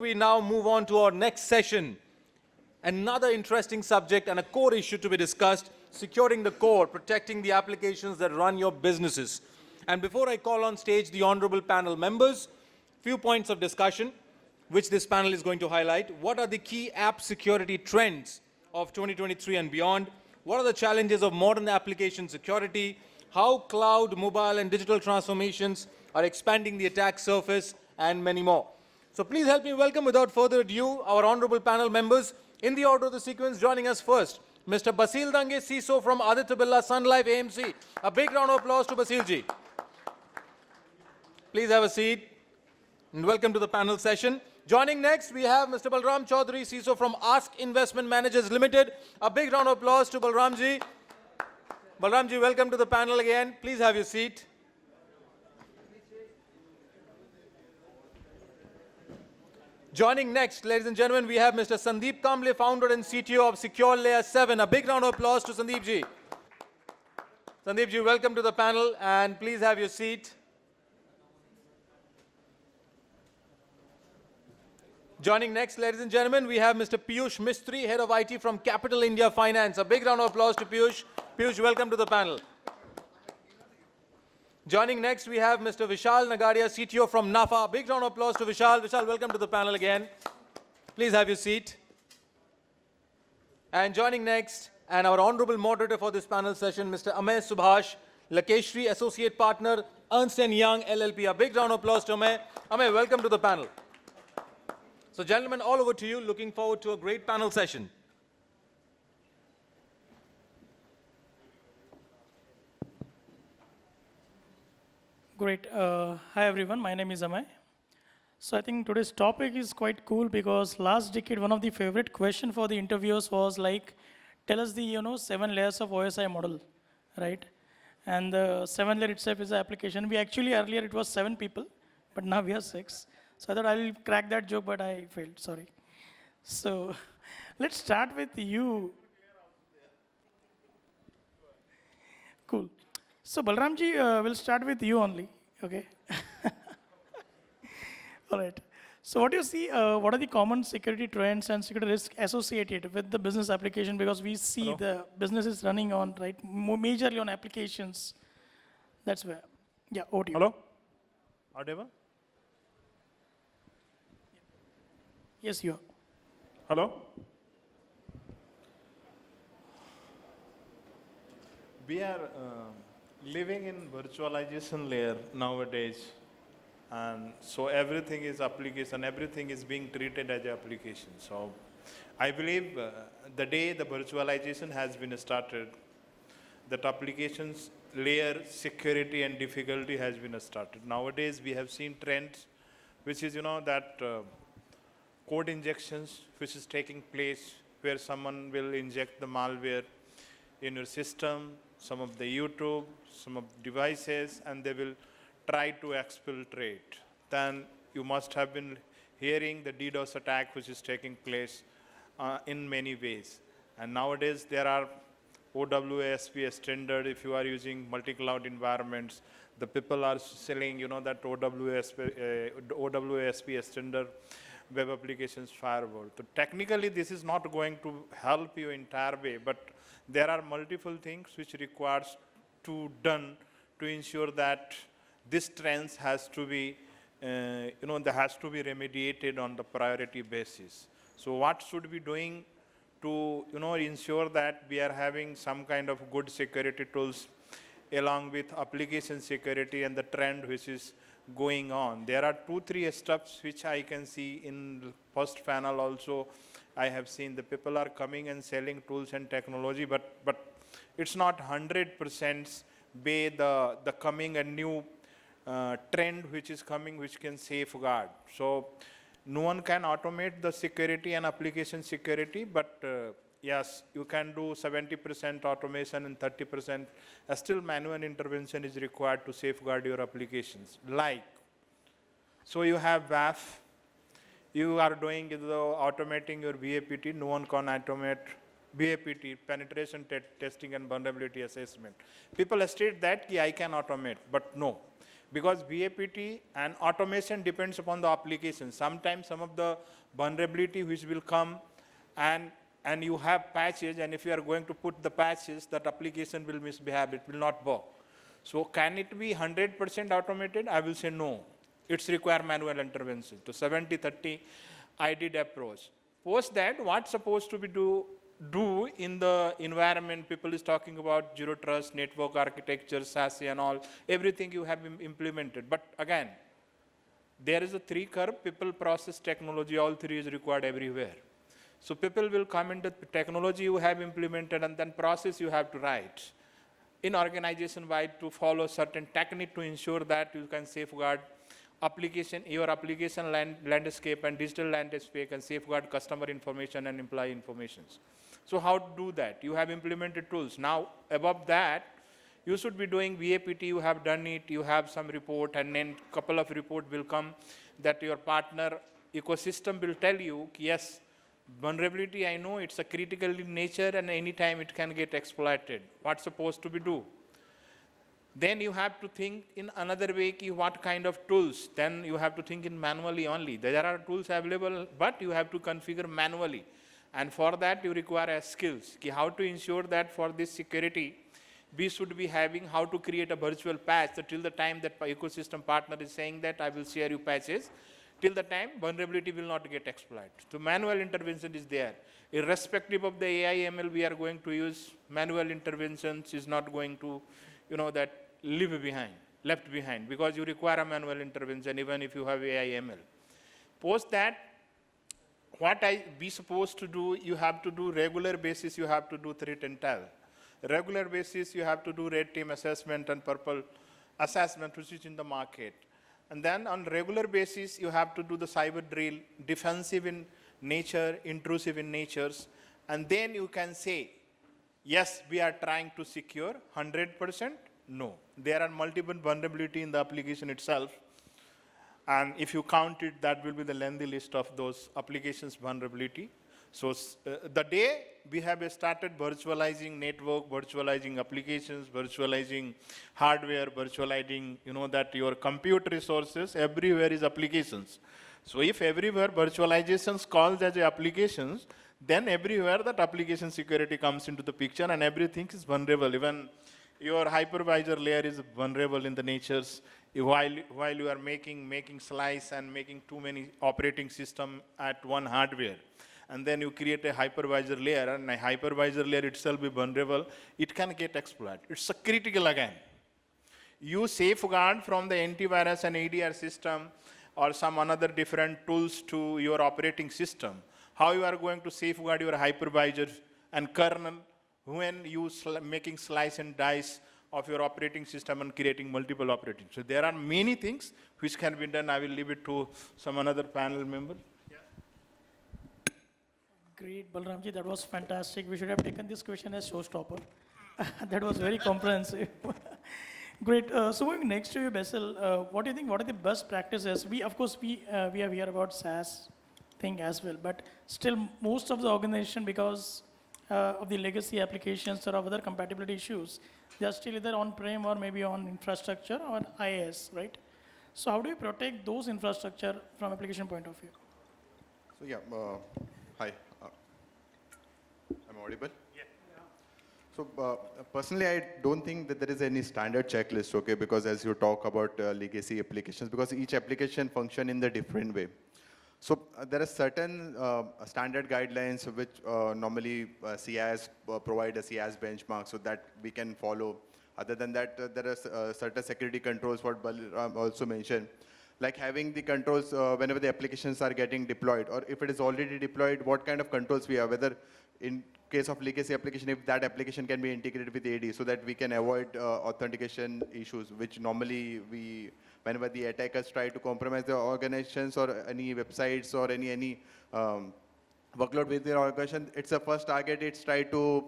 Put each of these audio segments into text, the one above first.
We now move on to our next session. Another interesting subject and a core issue to be discussed, securing the core, protecting the applications that run your businesses. And before I call on stage the honorable panel members, few points of discussion which this panel is going to highlight. What are the key app security trends of 2023 and beyond? What are the challenges of modern application security? How cloud, mobile and digital transformations are expanding the attack surface, and many more. So please help me welcome without further ado our honorable panel members in the order of the sequence. Joining us first, Mr. Basil Dange, CISO from Aditya Birla Sun Life AMC. A big round of applause to Basil ji. Please have a seat and welcome to the panel session. Joining next, we have Mr. Balram Choudhary, CISO from Ask Investment Managers Limited. A big round of applause to Balram ji. Balram ji, welcome to the panel again. Please have your seat. Joining next, ladies and gentlemen, we have Mr. Sandeep Kamble, founder and CTO of Secure Layer 7. A big round of applause to Sandeep ji. Sandeep ji, welcome to the panel and please have your seat. Joining next, ladies and gentlemen, we have Mr. Piyush Mistry, head of IT from Capital India Finance. A big round of applause to Piyush. Piyush, welcome to the panel. Joining next, we have Mr. Vishal Nagadiya, CTO from NAFA. A big round of applause to Vishal. Vishal, welcome to the panel again. Please have your seat. And joining next, and our honorable moderator for this panel session, Mr. Amey Subhash, Lakeshri, Associate Partner, Ernst & Young LLP. A big round of applause to Amey. Amey, welcome to the panel. So gentlemen, all over to you. Looking forward to a great panel session. Great. Hi everyone, my name is Amey. So I think today's topic is quite cool because last decade one of the favorite question for the interviewers was like, tell us the 7 layers of OSI model, right? And the 7 layer itself is the application. We actually earlier it was 7 people, but now we are 6. So I thought I'll crack that joke, but I failed, sorry. So let's start with you. Cool. So Balramji, we'll start with you only, okay? All right. So what do you see, what are the common security trends and security risks associated with the business application? Because we see the business is running on, right, majorly on applications. That's where, yeah, over to you. Hello? Audible? Yes, you are. Hello? We are living in virtualization layer nowadays, and so everything is application, everything is being treated as an application. So I believe the day the virtualization has been started, that applications layer security and difficulty has been started. Nowadays we have seen trends which is that code injections which is taking place where someone will inject the malware in your system, some of the YouTube, some of the devices, and they will try to exfiltrate. Then you must have been hearing the DDoS attack which is taking place in many ways. And nowadays there are OWASP standard. If you are using multi-cloud environments, the people are selling that OWASP standard web applications firewall. So technically this is not going to help you entire way, but there are multiple things which requires to done to ensure that this trends has to be, there has to be remediated on the priority basis. So what should we doing to, ensure that we are having some kind of good security tools along with application security and the trend which is going on. There are 2-3 steps which I can see in the first panel also. I have seen the people are coming and selling tools and technology, but it's not 100% by the coming a new trend which is coming which can safeguard. So no one can automate the security and application security, but yes, you can do 70% automation and 30% still manual intervention is required to safeguard your applications. So you have WAF, you are doing automating your VAPT, no one can automate VAPT, penetration testing and vulnerability assessment. People state that I can automate, but no. Because VAPT and automation depends upon the application. Sometimes some of the vulnerability which will come and you have patches, and if you are going to put the patches, that application will misbehave, it will not work. So can it be 100% automated? I will say no. It's require manual intervention. So 70-30 I did approach. Post that, what's supposed to be do in the environment? People is talking about zero trust, network architecture, SASE and all, everything you have implemented. But again, there is a 3 curve, people, process, technology, all 3 is required everywhere. So people will come into the technology you have implemented, and then process you have to write in organization-wide to follow certain technique to ensure that you can safeguard application, your application landscape and digital landscape, and safeguard customer information and employee informations. So how to do that? You have implemented tools. Now, above that, you should be doing VAPT, you have done it, you have some report, and then couple of report will come that your partner ecosystem will tell you, yes, vulnerability, I know it's a critical in nature and anytime it can get exploited. What's supposed to be do? Then you have to think in another way, what kind of tools. Then you have to think in manually only. There are tools available, but you have to configure manually. And for that, you require skills. How to ensure that for this security, we should be having how to create a virtual patch. So till the time that ecosystem partner is saying that I will share you patches, till the time vulnerability will not get exploited. So manual intervention is there. Irrespective of the AI ML we are going to use, manual interventions is not going to, that left behind, because you require a manual intervention even if you have AI ML. Post that, what I be supposed to do, you have to do regular basis, you have to do threat intel. Regular basis, you have to do red team assessment and purple assessment, which is in the market. And then on regular basis, you have to do the cyber drill, defensive in nature, intrusive in natures. And then you can say, yes, we are trying to secure 100%. No. There are multiple vulnerability in the application itself. And if you count it, that will be the lengthy list of those applications vulnerability. So the day we have started virtualizing network, virtualizing applications, virtualizing hardware, virtualizing, that your compute resources, everywhere is applications. So if everywhere virtualizations calls as applications, then everywhere that application security comes into the picture and everything is vulnerable. Even your hypervisor layer is vulnerable in the natures. While you are making slice and making too many operating system at one hardware, and then you create a hypervisor layer, and a hypervisor layer itself be vulnerable, it can get exploited. It's a critical again. You safeguard from the antivirus and ADR system or some another different tools to your operating system. How you are going to safeguard your hypervisor and kernel when you making slice and dice of your operating system and creating multiple operating. So there are many things which can be done. I will leave it to some another panel member. Great, Balramji, that was fantastic. We should have taken this question as showstopper. That was very comprehensive. Great. So going next to you, Basil, what do you think? What are the best practices? Of course, we have heard about SaaS thing as well, but still most of the organization, because of the legacy applications or of other compatibility issues, they are still either on-prem or maybe on infrastructure or IaaS, right? So how do you protect those infrastructure from application point of view? So yeah, hi. I'm audible? Yeah. So personally, I don't think that there is any standard checklist, okay, because as you talk about legacy applications, because each application function in the different way. So there are certain standard guidelines which normally CIS provide a CIS benchmark so that we can follow. Other than that, there are certain security controls, what Balram also mentioned, like having the controls whenever the applications are getting deployed, or if it is already deployed, what kind of controls we have, whether in case of legacy application, if that application can be integrated with AD so that we can avoid authentication issues, which normally whenever the attackers try to compromise the organizations or any websites or any workload with their organization, it's the first target. It's try to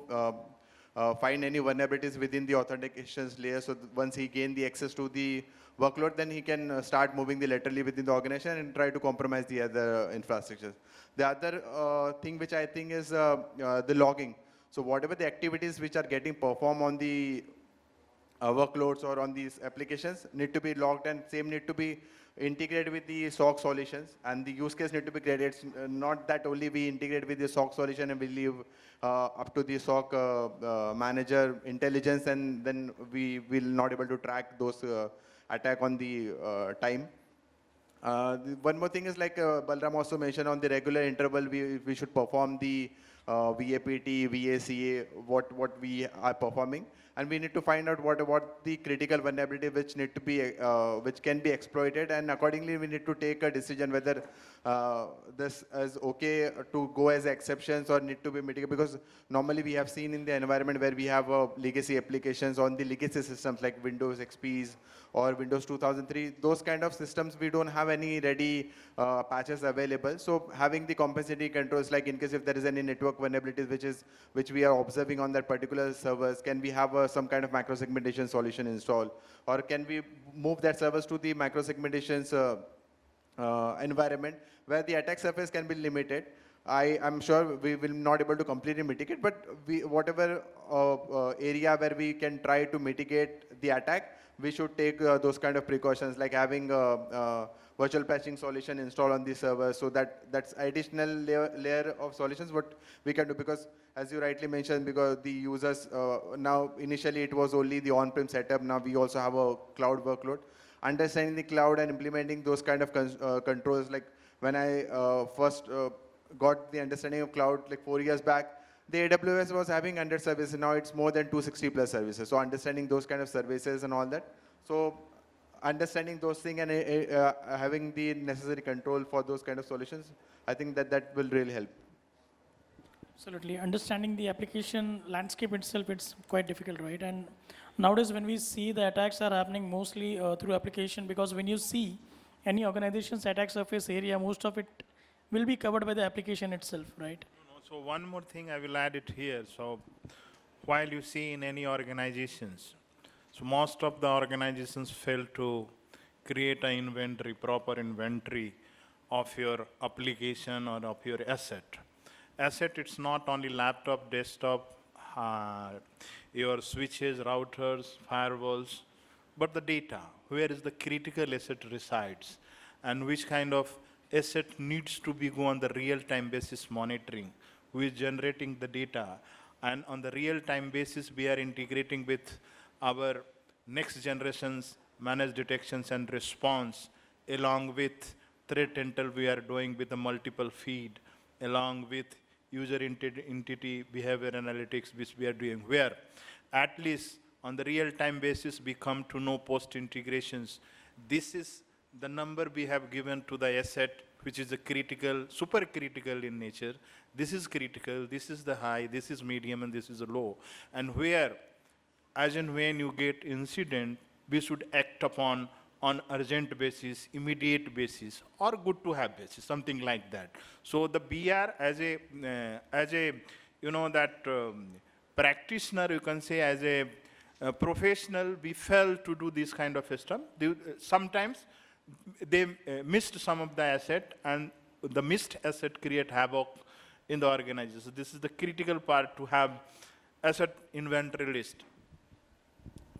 find any vulnerabilities within the authentications layer. So once he gain the access to the workload, then he can start moving the laterally within the organization and try to compromise the other infrastructure. The other thing which I think is the logging. So whatever the activities which are getting performed on the workloads or on these applications need to be logged, and same need to be integrated with the SOC solutions, and the use case need to be created. It's not that only we integrate with the SOC solution and we leave up to the SOC manager intelligence, and then we will not able to track those attack on the time. One more thing is like Balram also mentioned, on the regular interval, we should perform the VAPT, VACA, what we are performing, and we need to find out what the critical vulnerability which need to be which can be exploited, and accordingly we need to take a decision whether this is okay to go as exceptions or need to be mitigated, because normally we have seen in the environment where we have legacy applications on the legacy systems like Windows XPs or Windows 2003, those kind of systems, we don't have any ready patches available. So having the compensatory controls, like in case if there is any network vulnerabilities which we are observing on that particular servers, can we have some kind of macro segmentation solution installed, or can we move that servers to the macro segmentations environment where the attack surface can be limited. I'm sure we will not able to completely mitigate, but whatever area where we can try to mitigate the attack, we should take those kind of precautions, like having a virtual patching solution installed on the server. So that's additional layer of solutions what we can do, because as you rightly mentioned, because the users now initially it was only the on-prem setup. Now we also have a cloud workload. Understanding the cloud and implementing those kind of controls, like when I first got the understanding of cloud like 4 years back, the AWS was having 100 services. Now it's more than 260 plus services. So understanding those kind of services and all that. So understanding those things and having the necessary control for those kind of solutions, I think that will really help. Absolutely. Understanding the application landscape itself, it's quite difficult, right? And nowadays when we see the attacks are happening mostly through application, because when you see any organization's attack surface area, most of it will be covered by the application itself, right? So one more thing I will add it here. So while you see in any organizations, so most of the organizations fail to create an inventory, proper inventory of your application or of your asset. Asset, it's not only laptop, desktop, your switches, routers, firewalls, but the data. Where is the critical asset resides, and which kind of asset needs to be go on the real-time basis monitoring. Who is generating the data, and on the real-time basis we are integrating with our next generation's managed detections and response, along with threat intel we are doing with the multiple feed, along with user entity behavior analytics which we are doing, where at least on the real-time basis we come to know post-integrations. This is the number we have given to the asset, which is a critical, super critical in nature. This is critical, this is the high, this is medium, and this is a low. And where, as and when you get incident, we should act upon on urgent basis, immediate basis, or good to have basis, something like that. So the BR as a you know that practitioner, you can say as a professional, we fail to do this kind of stuff. Sometimes they missed some of the asset, and the missed asset create havoc in the organization. So this is the critical part, to have asset inventory list.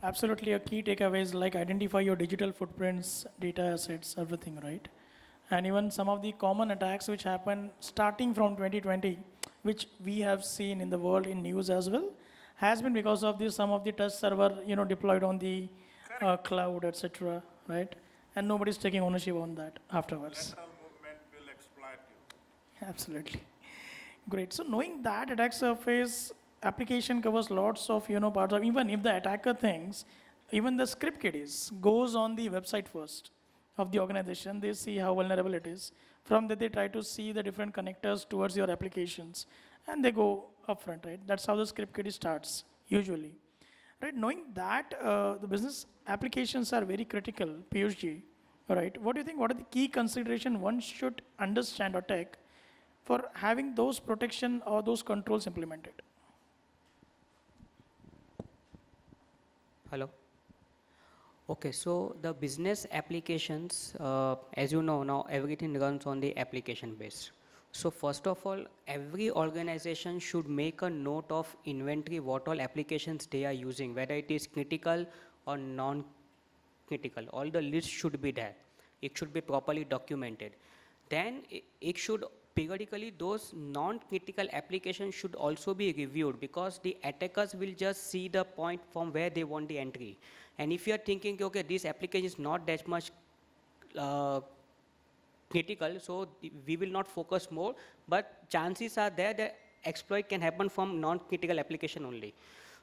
Absolutely, a key takeaway is like identify your digital footprints, data assets, everything, right? And even some of the common attacks which happen starting from 2020, which we have seen in the world in news as well, has been because of this, some of the test server, deployed on the cloud, etc., right? And nobody's taking ownership on that afterwards. Lateral movement will exploit you. Absolutely. Great. So knowing that attack surface application covers lots of parts of, even if the attacker thinks, even the script kiddies goes on the website first of the organization, they see how vulnerable it is. From there they try to see the different connectors towards your applications, and they go upfront, right? That's how the script kiddie starts usually. Right, knowing that the business applications are very critical, Piyush ji, right? What do you think, what are the key considerations one should understand or take for having those protection or those controls implemented? Hello. Okay, so the business applications, as you know now, everything runs on the application base. So first of all, every organization should make a note of inventory, what all applications they are using, whether it is critical or non-critical. All the lists should be there. It should be properly documented. Then it should periodically, those non-critical applications should also be reviewed, because the attackers will just see the point from where they want the entry. And if you are thinking, okay, this application is not that much critical, so we will not focus more, but chances are there that exploit can happen from non-critical application only.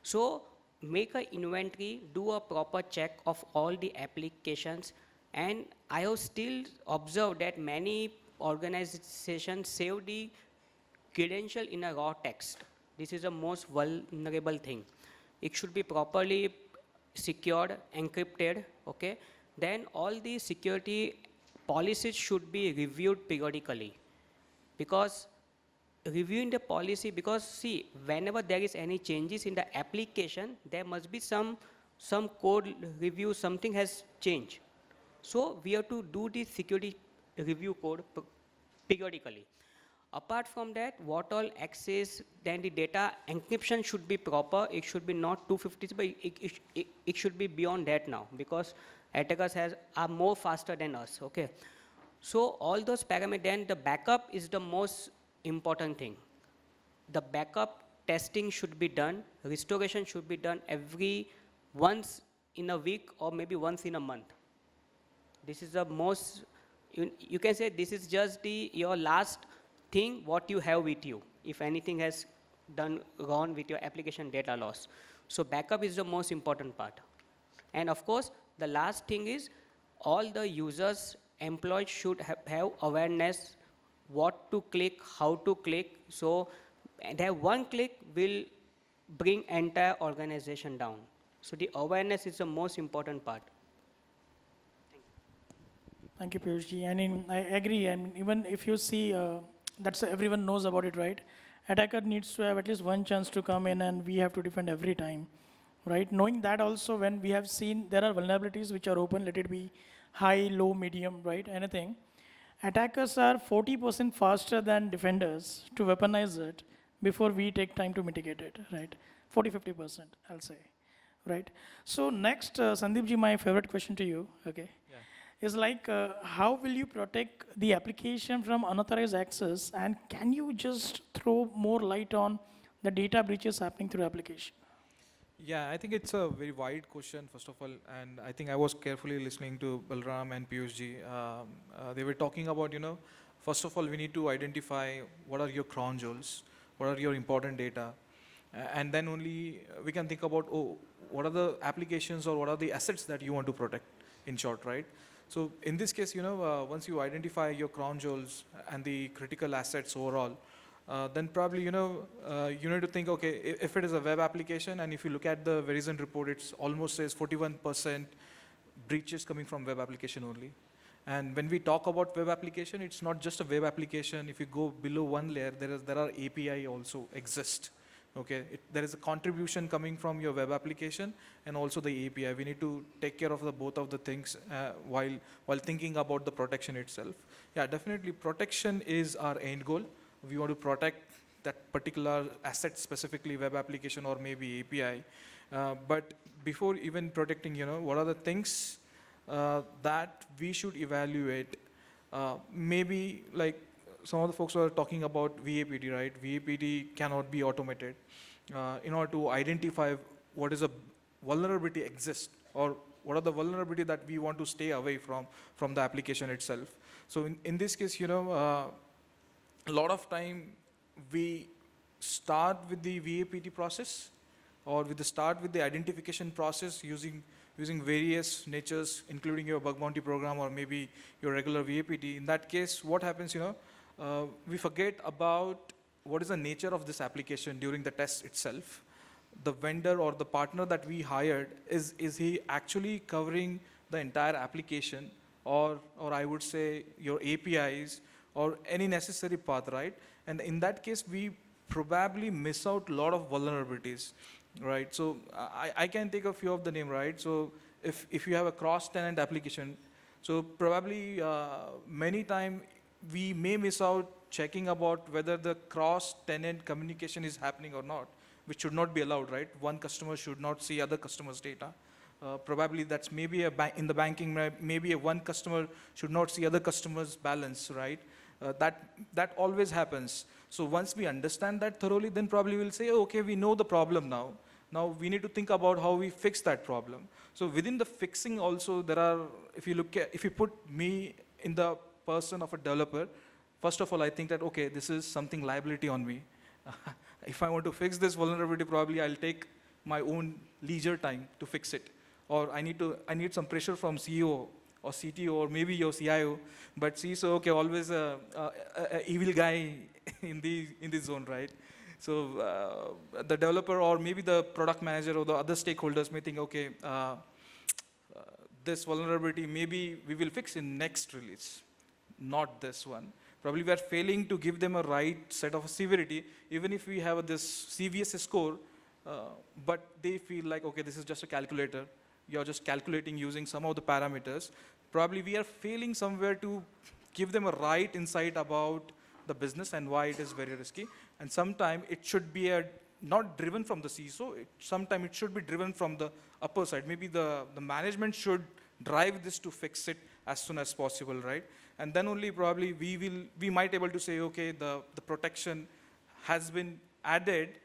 So make an inventory, do a proper check of all the applications, and I have still observed that many organizations save the credential in a raw text. This is the most vulnerable thing. It should be properly secured, encrypted, okay? Then all the security policies should be reviewed periodically, because reviewing the policy, because see, whenever there is any changes in the application, there must be some code review, something has changed. So we have to do the security review code periodically. Apart from that, what all access, then the data encryption should be proper. It should be not 250, but it should be beyond that now, because attackers are more faster than us, okay? So all those parameters, then the backup is the most important thing. The backup testing should be done, restoration should be done once in a week or maybe once in a month. This is the most, you can say this is just your last thing what you have with you, if anything has done wrong with your application data loss. So backup is the most important part. And of course, the last thing is all the users, employees should have awareness what to click, how to click. So that one click will bring entire organization down. So the awareness is the most important part. Thank you, Piyush ji. I agree. Even if you see, that's everyone knows about it, right? Attacker needs to have at least one chance to come in, and we have to defend every time, right? Knowing that also, when we have seen there are vulnerabilities which are open, let it be high, low, medium, right? Anything. Attackers are 40% faster than defenders to weaponize it before we take time to mitigate it, right? 40-50%, I'll say, right? So next, Sandeep ji, my favorite question to you, okay? Yeah. Is like, how will you protect the application from unauthorized access, and can you just throw more light on the data breaches happening through application? Yeah, I think it's a very wide question, first of all, and I think I was carefully listening to Balram and Piyush ji. They were talking about, first of all, we need to identify what are your crown jewels, what are your important data, and then only we can think about, what are the applications or what are the assets that you want to protect, in short, right? So in this case, once you identify your crown jewels and the critical assets overall, then probably, you need to think, okay, if it is a web application, and if you look at the Verizon report, it's almost says 41% breaches coming from web application only. And when we talk about web application, it's not just a web application. If you go below one layer, there are API also exist. Okay, there is a contribution coming from your web application and also the API. We need to take care of both of the things while thinking about the protection itself. Yeah, definitely protection is our end goal. We want to protect that particular asset, specifically web application or maybe API. But before even protecting, what are the things that we should evaluate? Maybe like some of the folks were talking about VAPT, right? VAPT cannot be automated. In order to identify what is a vulnerability exists, or what are the vulnerability that we want to stay away from the application itself. So in this case, a lot of time we start with the VAPT process, or start with the identification process using various natures, including your bug bounty program or maybe your regular VAPT. In that case, what happens, we forget about what is the nature of this application during the test itself. The vendor or the partner that we hired, is he actually covering the entire application, or I would say your APIs or any necessary path, right? And in that case, we probably miss out a lot of vulnerabilities, right? So I can take a few of the name, right? So if you have a cross-tenant application, so probably many times we may miss out checking about whether the cross-tenant communication is happening or not, which should not be allowed, right? One customer should not see other customers' data. Probably that's maybe in the banking, maybe one customer should not see other customers' balance, right? That always happens. So once we understand that thoroughly, then probably we'll say, oh, okay, we know the problem now. Now we need to think about how we fix that problem. So within the fixing also, there are, if you put me in the person of a developer, first of all, I think that, okay, this is something liability on me. If I want to fix this vulnerability, probably I'll take my own leisure time to fix it. Or I need some pressure from CEO or CTO or maybe your CIO, but CISO, okay, always a evil guy in the zone, right? So the developer or maybe the product manager or the other stakeholders may think, okay, this vulnerability maybe we will fix in next release, not this one. Probably we are failing to give them a right set of severity, even if we have this CVS score, but they feel like, okay, this is just a calculator. You're just calculating using some of the parameters. Probably we are failing somewhere to give them a right insight about the business and why it is very risky. And sometimes it should be not driven from the CISO, sometimes it should be driven from the upper side. Maybe the management should drive this to fix it as soon as possible, right? And then only probably we might able to say, okay, the protection has been added,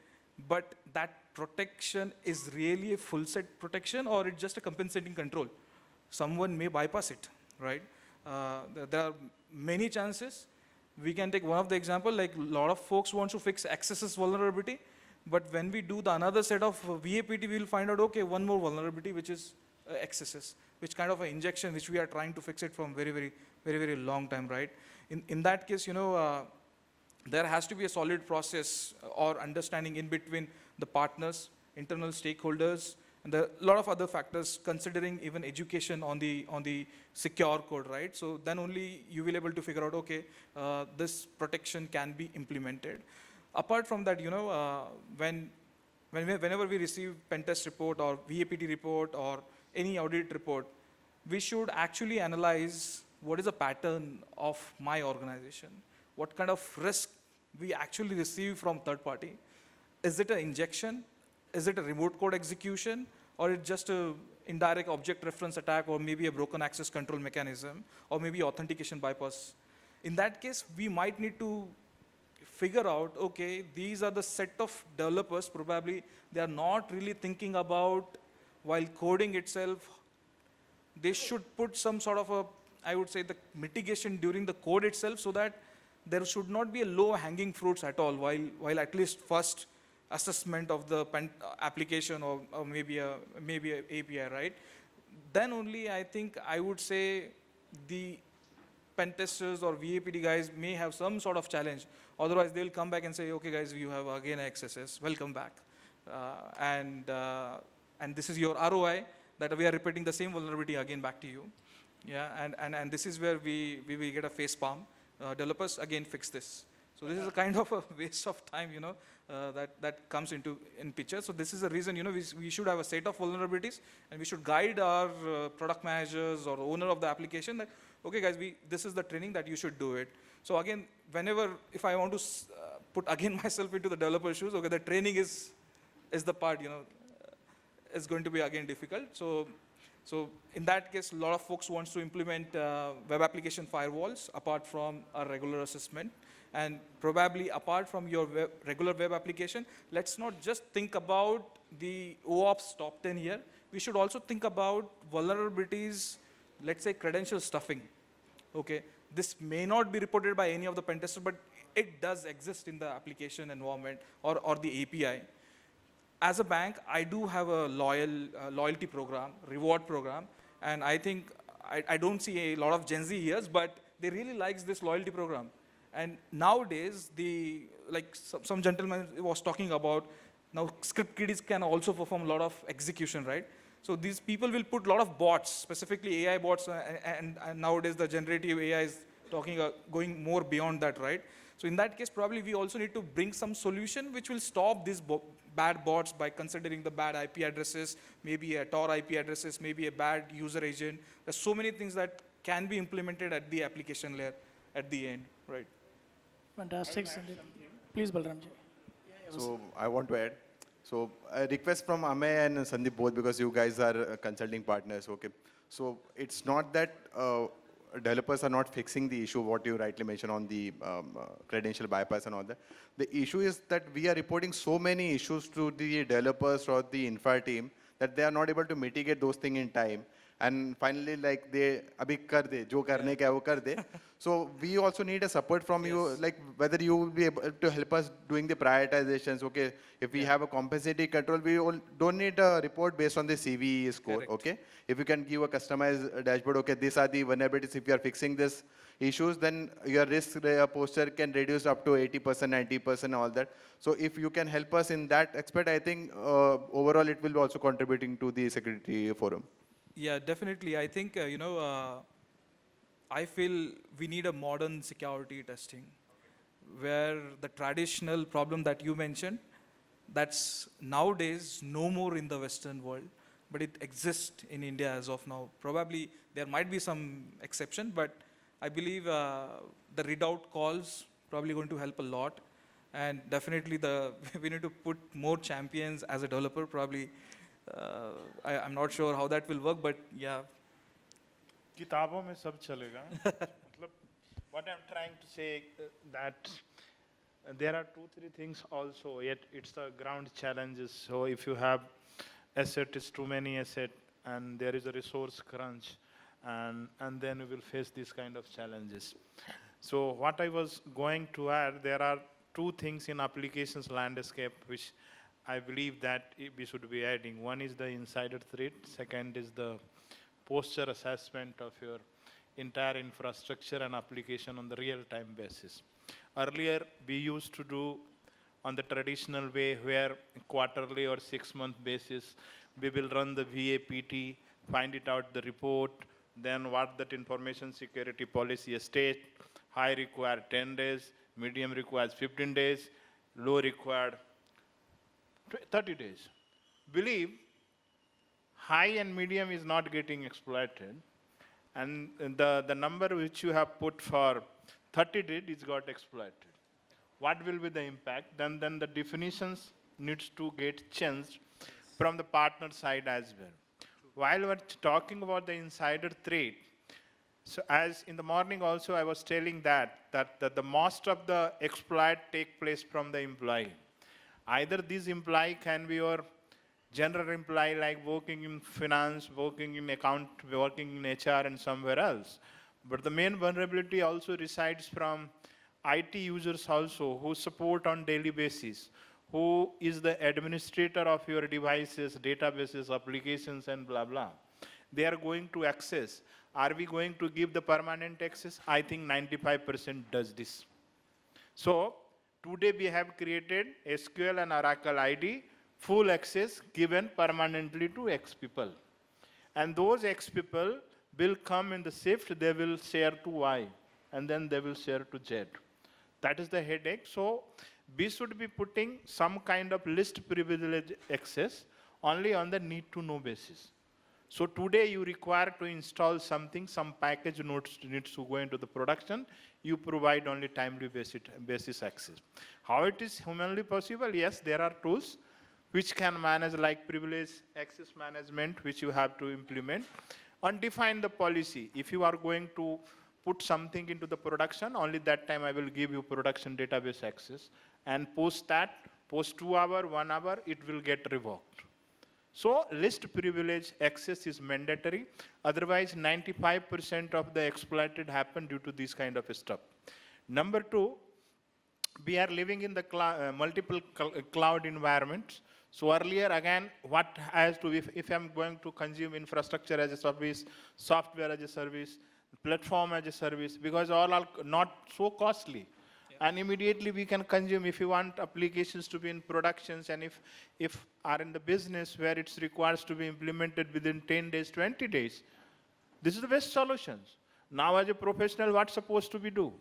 but that protection is really a full set protection or it's just a compensating control. Someone may bypass it, right? There are many chances. We can take one of the example, like a lot of folks want to fix accesses vulnerability, but when we do the another set of VAPT, we will find out, okay, one more vulnerability, which is accesses, which kind of an injection, which we are trying to fix it from very long time, right? In that case, there has to be a solid process or understanding in between the partners, internal stakeholders, and a lot of other factors, considering even education on the secure code, right? So then only you will be able to figure out, okay, this protection can be implemented. Apart from that, whenever we receive pen test report or VAPT report or any audit report, we should actually analyze what is the pattern of my organization, what kind of risk we actually receive from third party. Is it an injection? Is it a remote code execution? Or it's just an indirect object reference attack or maybe a broken access control mechanism or maybe authentication bypass? In that case, we might need to figure out, okay, these are the set of developers, probably they are not really thinking about while coding itself. They should put some sort of I would say the mitigation during the code itself so that there should not be a low hanging fruits at all while at least first assessment of the application or maybe a API, right? Then only I think I would say the pen testers or VAPD guys may have some sort of challenge. Otherwise, they'll come back and say, okay, guys, you have again XSS, welcome back. And this is your ROI, that we are repeating the same vulnerability again back to you. Yeah, and this is where we will get a face palm. Developers, again, fix this. So this is a kind of a waste of time, that comes in picture. So this is the reason, we should have a set of vulnerabilities and we should guide our product managers or owner of the application that, okay, guys, this is the training that you should do it. So again, if I want to put again myself into the developer shoes, okay, the training is the part, is going to be again difficult. So in that case, a lot of folks want to implement web application firewalls apart from a regular assessment. And probably apart from your regular web application, let's not just think about the OOPS top 10 here. We should also think about vulnerabilities, let's say credential stuffing. Okay, this may not be reported by any of the pen testers, but it does exist in the application environment or the API. As a bank, I do have a loyalty program, reward program, and I think I don't see a lot of Gen Z here, but they really like this loyalty program. And nowadays, some gentleman was talking about, now script kiddies can also perform a lot of execution, right? So these people will put a lot of bots, specifically AI bots, and nowadays the generative AI is going more beyond that, right? So in that case, probably we also need to bring some solution which will stop these bad bots by considering the bad IP addresses, maybe a Tor IP addresses, maybe a bad user agent. There's so many things that can be implemented at the application layer at the end, right? Fantastic, Sandeep. Please, Balram ji. So I want to add. So a request from Amey and Sandeep both, because you guys are consulting partners, okay. So it's not that developers are not fixing the issue, what you rightly mentioned on the credential bypass and all that. The issue is that we are reporting so many issues to the developers or the infra team that they are not able to mitigate those things in time. And finally, like they, abhi kar de, jo karne ka hai wo kar de. So we also need a support from you, like whether you will be able to help us doing the prioritizations. Okay, if we have a compensatory control, we all don't need a report based on the CV score. Correct. Okay, if you can give a customized dashboard. Okay, these are the vulnerabilities. If you are fixing this issues, then your risk posture can reduce up to 80%, 90%, all that. So if you can help us in that aspect, I think overall it will be also contributing to the security forum. Yeah, definitely. I think, I feel we need a modern security testing where the traditional problem that you mentioned, that's nowadays no more in the Western world, but it exists in India as of now. Probably there might be some exception, but I believe the redoubt calls probably going to help a lot. And definitely we need to put more champions as a developer. Probably, I'm not sure how that will work, but yeah. किताबों में सब चलेगा मतलब what I'm trying to say that there are 2-3 things also, yet it's the ground challenges. So if you have asset, is too many asset, and there is a resource crunch, and then we will face these kind of challenges. So what I was going to add, there are 2 things in applications landscape which I believe that we should be adding. One is the insider threat, second is the posture assessment of your entire infrastructure and application on the real-time basis. Earlier, we used to do on the traditional way where quarterly or 6-month basis, we will run the VAPT, find it out the report, then what that information security policy state, high required 10 days, medium requires 15 days, low required 30 days. Believe high and medium is not getting exploited, and the number which you have put for 30 days is got exploited. What will be the impact? Then the definitions needs to get changed from the partner side as well. While we're talking about the insider threat, so as in the morning also I was telling that the most of the exploit take place from the employee. Either this employee can be your general employee like working in finance, working in account, working in HR and somewhere else. But the main vulnerability also resides from IT users also who support on daily basis, who is the administrator of your devices, databases, applications and blah, blah. They are going to access. Are we going to give the permanent access? I think 95% does this. So today we have created SQL and Oracle ID, full access given permanently to X people. And those X people will come in the shift, they will share to Y, and then they will share to Z. That is the headache. So we should be putting some kind of list privilege access only on the need to know basis. So today you require to install something, some package needs to go into the production, you provide only timely basis access. How it is humanly possible? Yes, there are tools which can manage like privilege access management, which you have to implement, and define the policy. If you are going to put something into the production, only that time I will give you production database access, and post 2 hours, 1 hour, it will get revoked. So list privilege access is mandatory. Otherwise, 95% of the exploited happen due to this kind of stuff. Number 2, we are living in the multiple cloud environments. So earlier, again, what has to, if I'm going to consume infrastructure as a service, software as a service, platform as a service, because all are not so costly. Yeah. And immediately we can consume if you want applications to be in productions, and if are in the business where it requires to be implemented within 10 days, 20 days. This is the best solutions. Now as a professional, what's supposed to be do?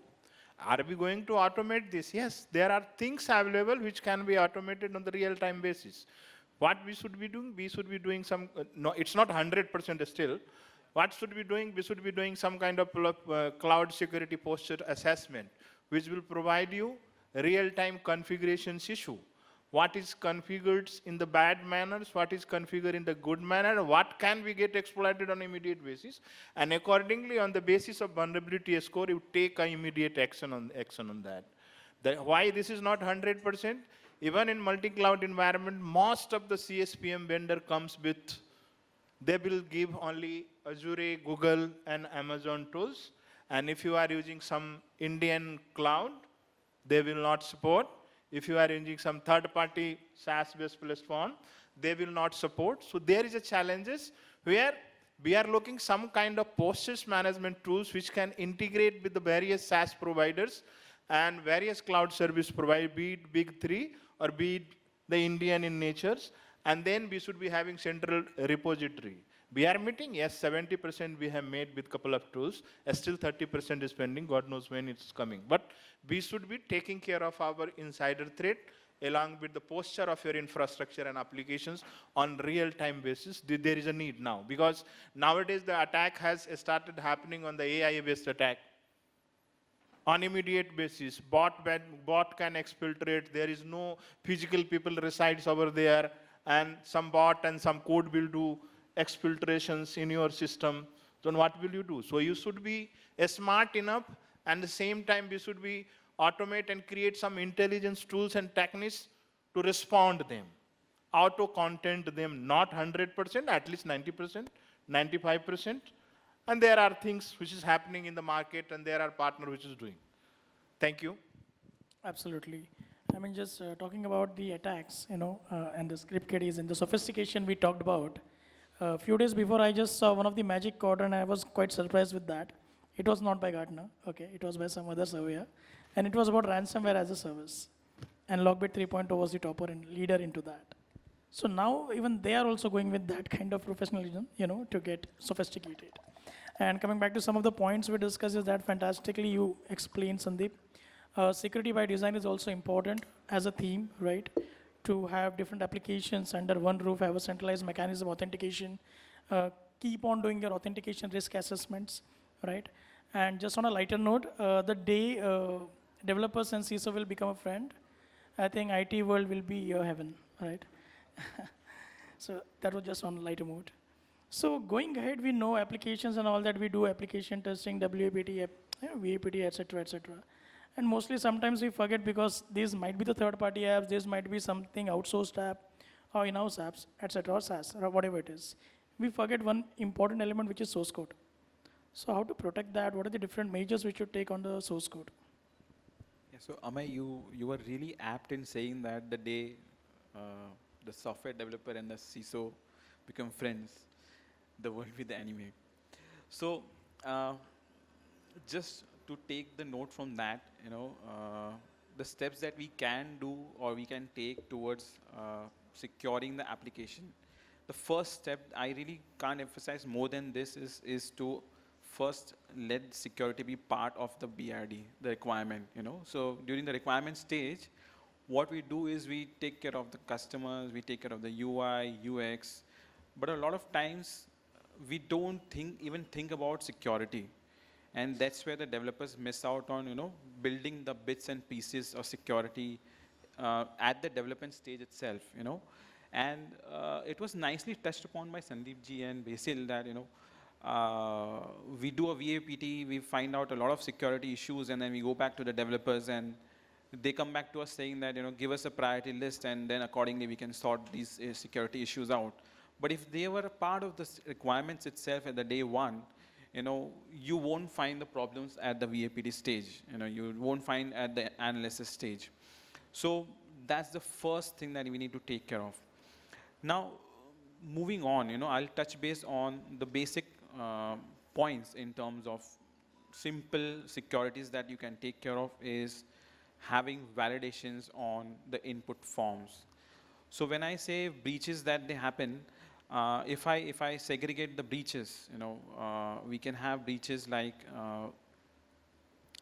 Are we going to automate this? Yes, there are things available which can be automated on the real-time basis. What we should be doing? We should be doing some, no, it's not 100% still. What should we be doing? We should be doing some kind of cloud security posture assessment, which will provide you real-time configurations issue. what is configured in the bad manners, what is configured in the good manner, what can we get exploited on immediate basis, and accordingly on the basis of vulnerability score, you take an immediate action on that. Why this is not 100%? Even in multi-cloud environment, most of the CSPM vendor comes with, they will give only Azure, Google, and Amazon tools. And if you are using some Indian cloud, they will not support. If you are using some third-party SaaS-based platform, they will not support. So there is a challenges where we are looking some kind of process management tools which can integrate with the various SaaS providers and various cloud service providers, be it big three or be it the Indian in natures. And then we should be having central repository. We are meeting, yes, 70% we have made with couple of tools. Still 30% is pending, God knows when it's coming. But we should be taking care of our insider threat along with the posture of your infrastructure and applications on real-time basis. There is a need now, because nowadays the attack has started happening on the AI-based attack. On immediate basis, bot can exfiltrate, there is no physical people resides over there, and some bot and some code will do exfiltrations in your system. Then what will you do? So you should be smart enough, and at the same time we should be automate and create some intelligence tools and techniques to respond them, auto-content them, not 100%, at least 90%, 95%. And there are things which is happening in the market, and there are partners which is doing. Thank you. Absolutely. I mean, just talking about the attacks, and the script kiddies and the sophistication we talked about. A few days before, I just saw one of the Magic Quadrant, and I was quite surprised with that. It was not by Gartner, okay? It was by some other surveyor, and it was about ransomware as a service. And Logbit 3.0 was the topper and leader into that. So now even they are also going with that kind of professionalism, to get sophisticated. And coming back to some of the points we discussed, is that fantastically you explained, Sandeep. Security by design is also important as a theme, right? To have different applications under one roof, have a centralized mechanism authentication, keep on doing your authentication risk assessments, right? And just on a lighter note, the day developers and CISO will become a friend, I think IT world will be your heaven, right? So that was just on a lighter note. So going ahead, we know applications and all that. We do application testing, WAPT, VAPT, etc., etc. And mostly sometimes we forget, because these might be the third-party apps, these might be something outsourced app, or in-house apps, etc., or SaaS, or whatever it is. We forget one important element, which is source code. So how to protect that? What are the different measures we should take on the source code? Yeah, so Amey, you were really apt in saying that the day the software developer and the CISO become friends, the world will be the enemy. So just to take the note from that, the steps that we can do or we can take towards securing the application. The first step, I really can't emphasize more than this, is to first let security be part of the BRD, the requirement. So during the requirement stage, what we do is we take care of the customers, we take care of the UI, UX, but a lot of times we don't even think about security. And that's where the developers miss out on, building the bits and pieces of security at the development stage itself, And it was nicely touched upon by Sandeep ji and Basil that, we do a VAPT, we find out a lot of security issues, and then we go back to the developers, and they come back to us saying that, give us a priority list, and then accordingly we can sort these security issues out. But if they were a part of the requirements itself at the day one, you won't find the problems at the VAPT stage. You won't find at the analysis stage. So that's the first thing that we need to take care of. Now, moving on, I'll touch base on the basic points in terms of simple securities that you can take care of is having validations on the input forms. So when I say breaches that they happen, if I segregate the breaches, we can have breaches like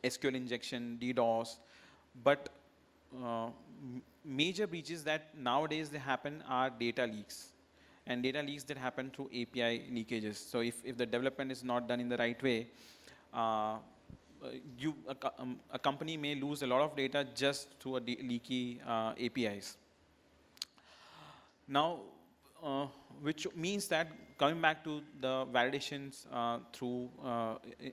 SQL injection, DDoS, but major breaches that nowadays they happen are data leaks, and data leaks that happen through API leakages. So if the development is not done in the right way, a company may lose a lot of data just through leaky APIs. Now, which means that coming back to the validations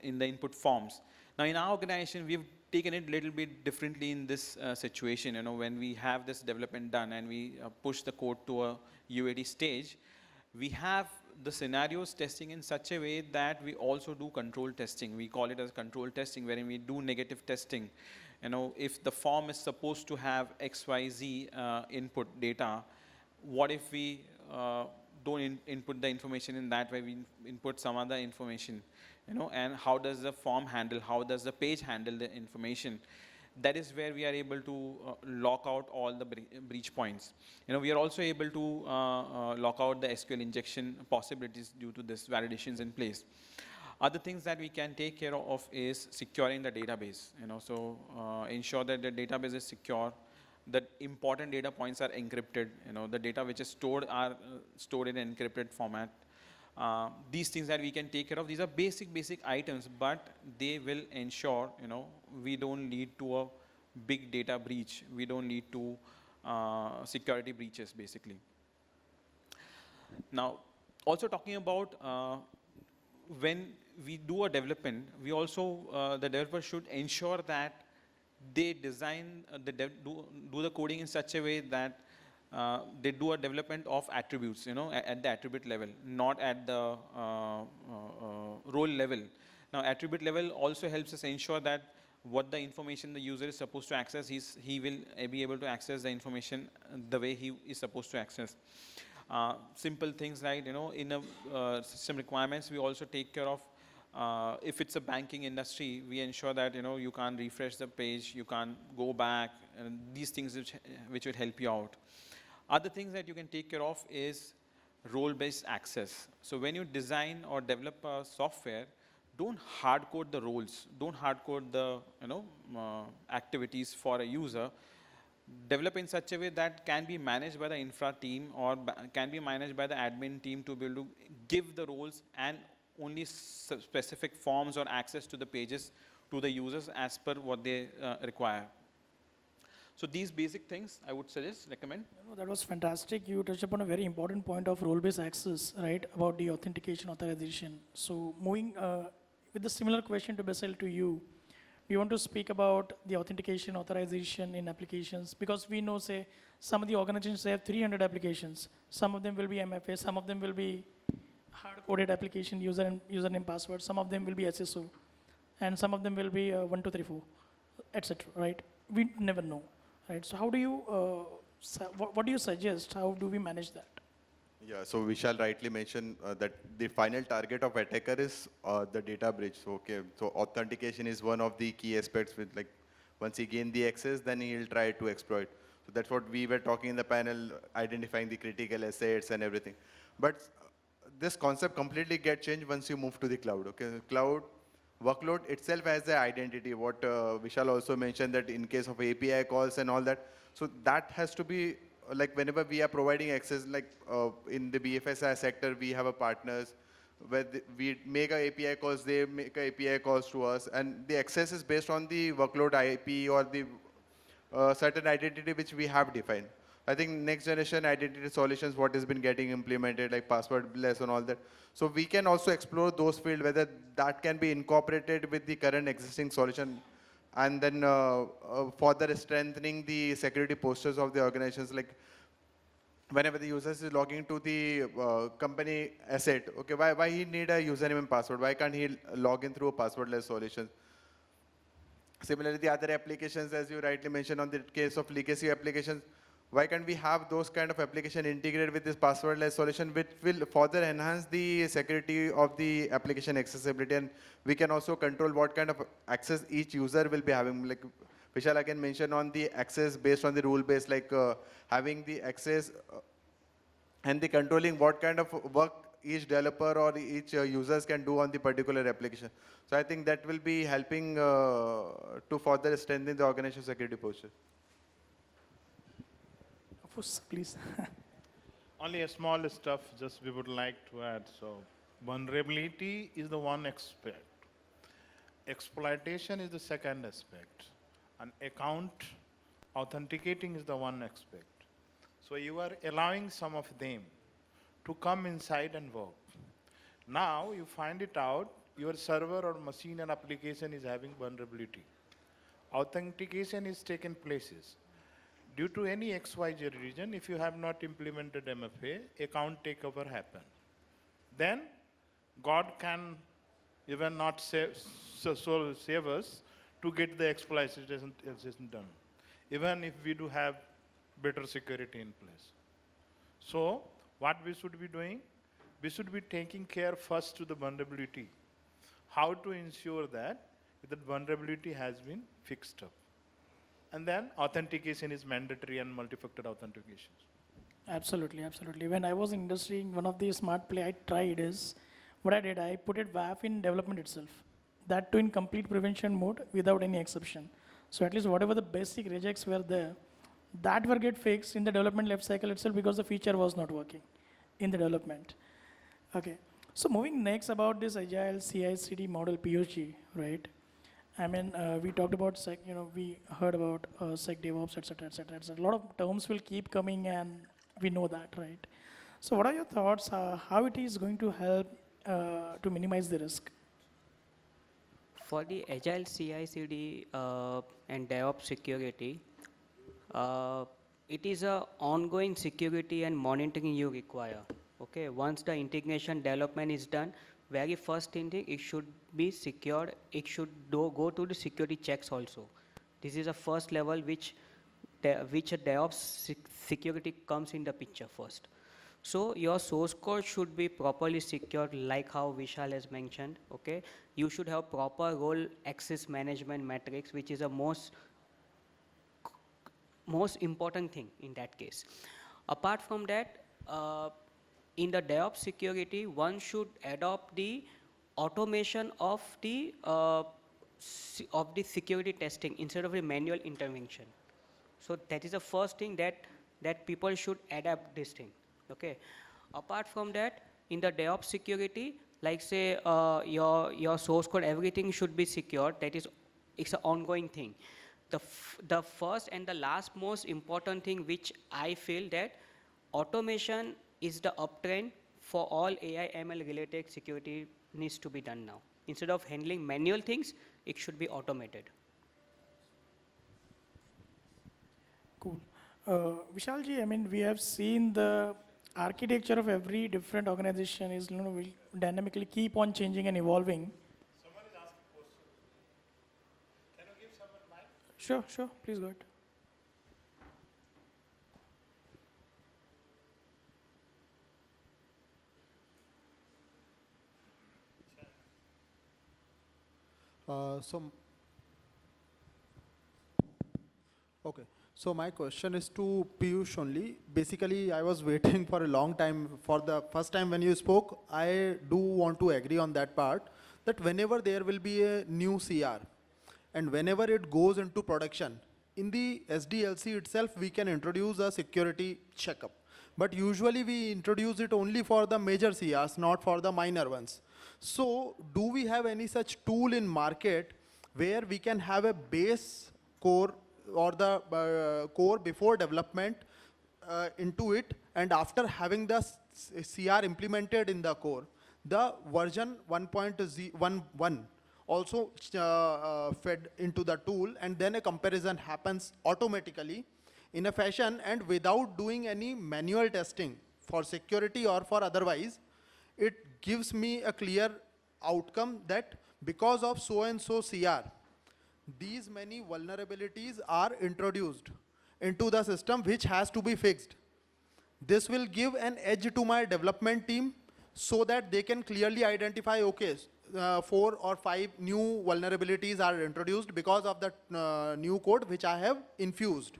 in the input forms. Now, in our organization, we've taken it a little bit differently in this situation. You know, when we have this development done and we push the code to a UAT stage, we have the scenarios testing in such a way that we also do control testing. We call it as control testing, wherein we do negative testing. You know, if the form is supposed to have XYZ input data, what if we don't input the information in that way, we input some other information, you know, and how does the form handle, how does the page handle the information? That is where we are able to lock out all the breach points. You know, we are also able to lock out the SQL injection possibilities due to this validations in place. Other things that we can take care of is securing the database, you know, so ensure that the database is secure, that important data points are encrypted, you know, the data which is stored are stored in an encrypted format. These things that we can take care of, these are basic items, but they will ensure, you know, we don't lead to a big data breach. We don't lead to security breaches, basically. Now, also talking about when we do a development, we also, the developer should ensure that they design, do the coding in such a way that they do a development of attributes, you know, at the attribute level, not at the role level. Now, attribute level also helps us ensure that what the information the user is supposed to access, he will be able to access the information the way he is supposed to access. Simple things like, you know, in a system requirements, we also take care of if it's a banking industry, we ensure that, you know, you can't refresh the page, you can't go back, and these things which will help you out. Other things that you can take care of is role-based access. So when you design or develop a software, don't hard code the roles, don't hard code the, you know, activities for a user. Develop in such a way that can be managed by the infra team or can be managed by the admin team to be able to give the roles and only specific forms or access to the pages to the users as per what they require. So these basic things I would suggest, recommend. That was fantastic. You touched upon a very important point of role-based access, right, about the authentication authorization. So moving with the similar question to Basil to you, we want to speak about the authentication authorization in applications, because we know, say, some of the organizations, they have 300 applications. Some of them will be MFA, some of them will be hard-coded application, username, password. Some of them will be SSO, and some of them will be 1, 2, 3, 4, etc. Right? We never know, right? So how do you, what do you suggest? How do we manage that? Yeah, so Vishal rightly mentioned that the final target of attacker is the data breach. So, okay, so authentication is one of the key aspects with, like, once he gain the access, then he'll try to exploit. So that's what we were talking in the panel, identifying the critical assets and everything. But this concept completely gets changed once you move to the cloud. Okay, cloud workload itself has the identity. What Vishal also mentioned, that in case of API calls and all that, so that has to be, like, whenever we are providing access, like in the BFSI sector, we have a partners where we make a API calls, they make a API calls to us, and the access is based on the workload IP or the certain identity which we have defined. I think next generation identity solutions, what has been getting implemented, like passwordless and all that. So we can also explore those fields, whether that can be incorporated with the current existing solution, and then further strengthening the security postures of the organizations. Like whenever the user is logging to the company asset, okay, why he need a username and password? Why can't he log in through a passwordless solution? Similarly, the other applications, as you rightly mentioned, on the case of legacy applications, why can't we have those kind of application integrated with this passwordless solution, which will further enhance the security of the application accessibility, and we can also control what kind of access each user will be having. Like Vishal again mentioned on the access based on the rule base, like having the access and the controlling what kind of work each developer or each users can do on the particular application. So I think that will be helping to further strengthen the organization security posture. Please. Only a small stuff just we would like to add. So vulnerability is the one aspect. Exploitation is the second aspect. And account authenticating is the one aspect. So you are allowing some of them to come inside and work. Now you find it out, your server or machine and application is having vulnerability. Authentication is taken places. Due to any XYZ reason, if you have not implemented MFA, account takeover happen. Then God can even not save us to get the exploitation done, even if we do have better security in place. So what we should be doing? We should be taking care first to the vulnerability. How to ensure that the vulnerability has been fixed up. And then authentication is mandatory and multi-factor authentication. Absolutely, absolutely. When I was in industry, one of the smart play I tried is, what I did, I put it WAF in development itself. That too in complete prevention mode without any exception. So at least whatever the basic rejects were there, that were get fixed in the development life cycle itself because the feature was not working in the development. Okay, so moving next about this agile CI/CD model Piyush, right? I mean, we talked about sec, we heard about sec DevOps, etc., etc., etc. A lot of terms will keep coming, and we know that, right? So, what are your thoughts? How it is going to help to minimize the risk? For the agile CI/CD and DevOps security, it is a ongoing security and monitoring you require. Okay, once the integration development is done, very first thing, it should be secured. It should go to the security checks also. This is the first level which a DevOps security comes in the picture first. So your source code should be properly secured, like how Vishal has mentioned. Okay, you should have proper role access management metrics, which is a most important thing in that case. Apart from that, in the DevOps security, one should adopt the automation of the security testing instead of the manual intervention. So that is the first thing that people should adapt this thing. Okay. Apart from that, in the DevOps security, like say your source code, everything should be secured. It's an ongoing thing. The first and the last most important thing which I feel that automation is the uptrend for all AI ML related security needs to be done now. Instead of handling manual things, it should be automated. Cool. Vishalji, I mean, we have seen the architecture of every different organization is will dynamically keep on changing and evolving. Someone is asking a question. Can you give someone mic? Sure, sure. Please go ahead. Okay. So my question is to Piyush only. Basically, I was waiting for a long time. For the first time when you spoke, I do want to agree on that part, that whenever there will be a new CR, and whenever it goes into production, in the SDLC itself, we can introduce a security checkup. But usually we introduce it only for the major CRs, not for the minor ones. So do we have any such tool in market where we can have a base core or the core before development into it, and after having the CR implemented in the core, the version 1.11 also fed into the tool, and then a comparison happens automatically in a fashion and without doing any manual testing for security or for otherwise. It gives me a clear outcome that because of so and so CR, these many vulnerabilities are introduced into the system which has to be fixed. This will give an edge to my development team so that they can clearly identify, okay, 4 or 5 new vulnerabilities are introduced because of the new code which I have infused.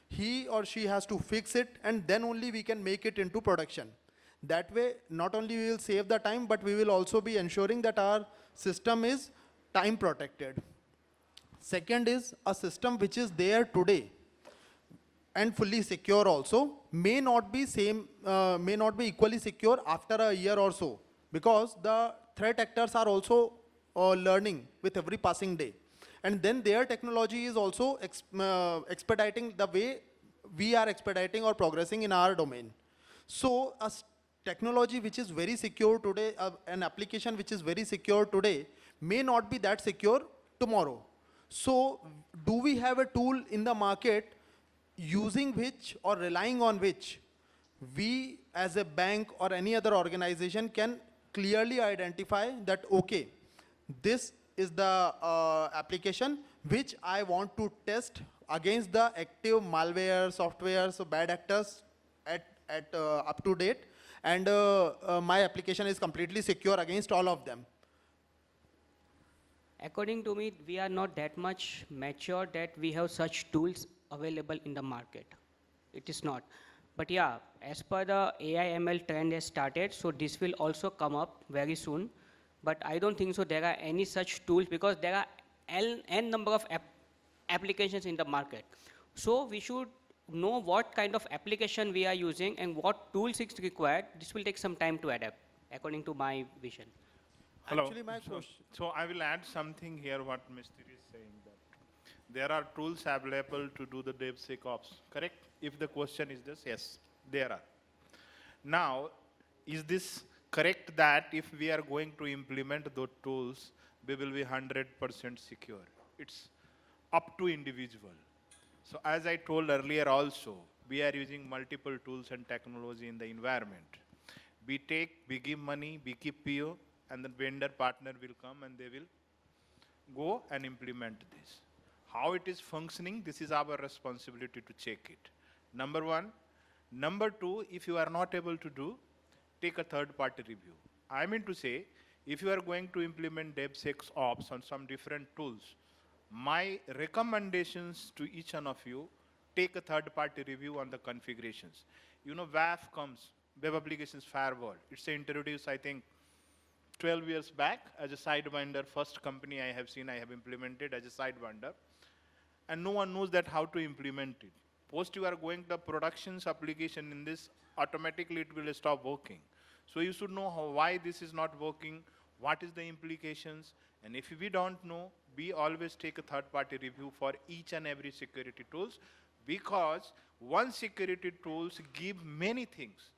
He or she has to fix it, and then only we can make it into production. That way, not only we will save the time, but we will also be ensuring that our system is time protected. Second is a system which is there today and fully secure also may not be equally secure after a year or so, because the threat actors are also learning with every passing day. And then their technology is also expediting the way we are expediting or progressing in our domain. So technology which is very secure today, an application which is very secure today may not be that secure tomorrow. So do we have a tool in the market using which or relying on which we as a bank or any other organization can clearly identify that, okay, this is the application which I want to test against the active malware, software, so bad actors at up to date, and my application is completely secure against all of them. According to me, we are not that much mature that we have such tools available in the market. It is not. But yeah, as per the AI ML trend has started, so this will also come up very soon. But I don't think so there are any such tools because there are n number of applications in the market. So we should know what kind of application we are using and what tools is required. This will take some time to adapt, according to my vision. Hello. Actually, my question. So I will add something here what Mistry is saying, that there are tools available to do the DevSecOps, correct? If the question is this, yes, there are. Now, is this correct that if we are going to implement those tools, we will be 100% secure? It's up to individual. So as I told earlier also, we are using multiple tools and technology in the environment. We give money, we keep PO, and the vendor partner will come and they will go and implement this. How it is functioning, this is our responsibility to check it. Number one. Number two, if you are not able to do, take a third-party review. I mean to say, if you are going to implement DevSecOps on some different tools, my recommendations to each one of you, take a third-party review on the configurations. You know, WAF comes, Web Applications Firewall. It's introduced, I think, 12 years back as a sidewinder. First company I have seen, I have implemented as a sidewinder. And no one knows that how to implement it. Post you are going to productions application in this, automatically it will stop working. So you should know why this is not working, what is the implications, and if we don't know, we always take a third-party review for each and every security tools, because one security tools give many things,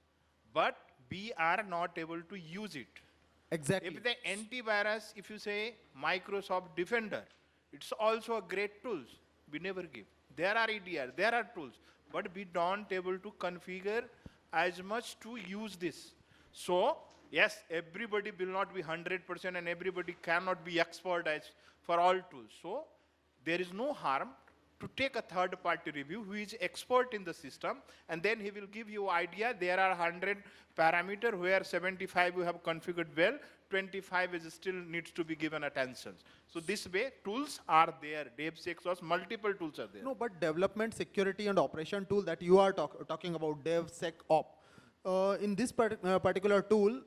but we are not able to use it. Exactly. If the antivirus, if you say Microsoft Defender, it's also a great tool. We never give. There are EDR, there are tools, but we don't able to configure as much to use this. So, yes, everybody will not be 100% and everybody cannot be expert as for all tools. So, there is no harm to take a third-party review who is expert in the system, and then he will give you idea. There are 100 parameter where 75 you have configured well, 25 is still needs to be given attention. So this way, tools are there. DevSecOps, multiple tools are there. No, but development, security, and operation tool that you are talking about, DevSecOps, in this particular tool,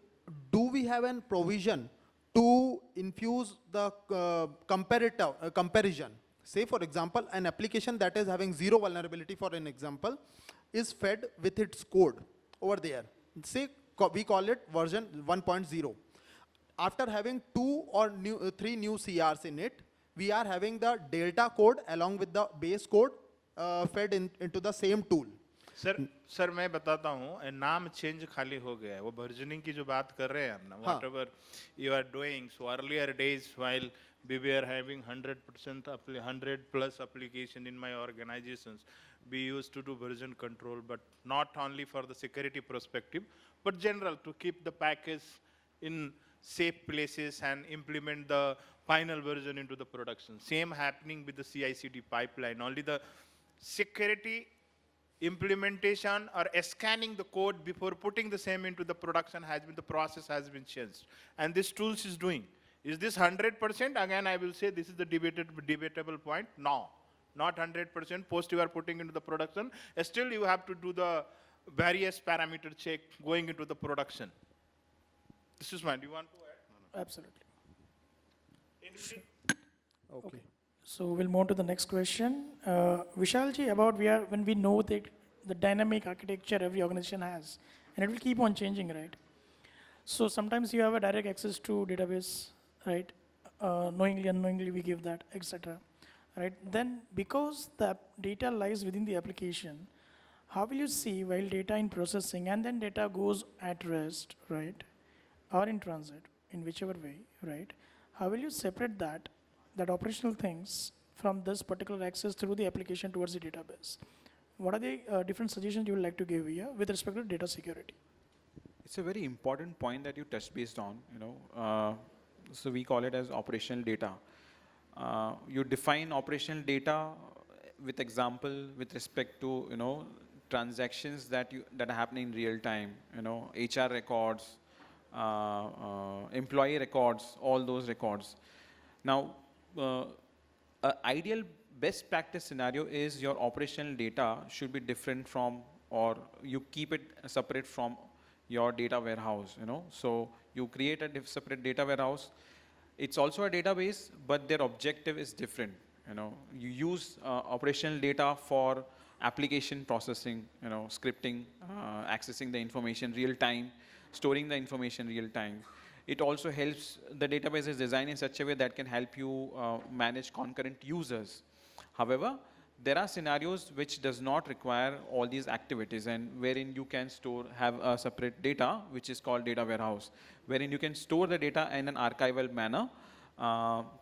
do we have a provision to infuse the comparison? Say, for example, an application that is having zero vulnerability, for an example, is fed with its code over there. Say, we call it version 1.0. After having 2 or 3 new CRs in it, we are having the delta code along with the base code fed into the same tool. Sir मैं बताता हूँ, नाम change खाली हो गया है, वो versioning की जो बात कर रहे हैं हम ना, whatever you are doing. So earlier days, while we were having 100% 100+ application in my organizations, we used to do version control, but not only for the security perspective, but general to keep the package in safe places and implement the final version into the production. Same happening with the CI/CD pipeline. Only the security implementation or scanning the code before putting the same into the production has been, the process has been changed. And this tools is doing. Is this 100%? Again, I will say this is the debatable point. No, not 100%. Post you are putting into the production. Still you have to do the various parameter check going into the production. This is mine. Do you want to add? Absolutely. Okay. So we'll move to the next question. Vishalji, about when we know that the dynamic architecture every organization has, and it will keep on changing, right? So sometimes you have a direct access to database, right? Knowingly, unknowingly, we give that, etc. Right? Then, because the data lies within the application, how will you see while data in processing and then data goes at rest, right? Or in transit, in whichever way, right? How will you separate that operational things from this particular access through the application towards the database? What are the different suggestions you would like to give here with respect to data security? It's a very important point that you touched based on, so we call it as operational data. You define operational data with example with respect to, transactions that are happening in real time, HR records, employee records, all those records. Now, a ideal best practice scenario is your operational data should be different from, or you keep it separate from your data warehouse, So you create a separate data warehouse. It's also a database, but their objective is different, You use operational data for application processing, scripting, accessing the information real time, storing the information real time. It also helps, the database is designed in such a way that can help you manage concurrent users. However, there are scenarios which does not require all these activities, and wherein you can have a separate data, which is called data warehouse, wherein you can store the data in an archival manner.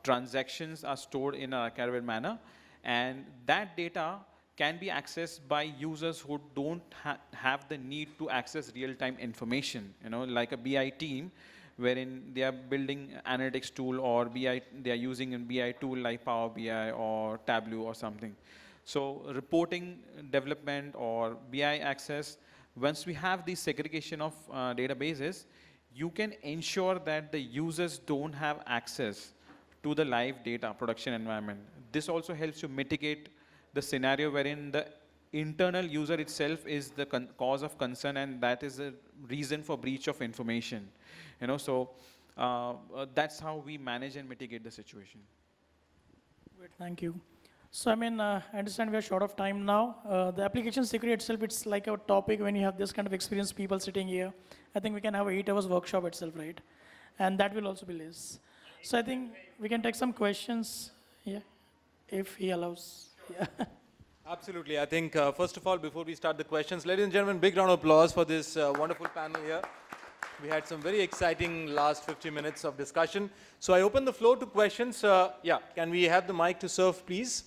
Transactions are stored in an archival manner, and that data can be accessed by users who don't have the need to access real-time information, like a BI team, wherein they are building analytics tool, or BI, they are using a BI tool like Power BI or Tableau or something. So reporting development or BI access, once we have the segregation of databases, you can ensure that the users don't have access to the live data production environment. This also helps you mitigate the scenario wherein the internal user itself is the cause of concern, and that is a reason for breach of information. So that's how we manage and mitigate the situation. Great, thank you. So I understand we are short of time now. The application security itself, it's like a topic when you have this kind of experienced people sitting here. I think we can have an 8 hours workshop itself, right? And that will also be less. So I think we can take some questions, if he allows. Yeah. Absolutely. I think, first of all, before we start the questions, ladies and gentlemen, big round of applause for this wonderful panel here. We had some very exciting last 50 minutes of discussion. So I open the floor to questions. Can we have the mic to serve, please?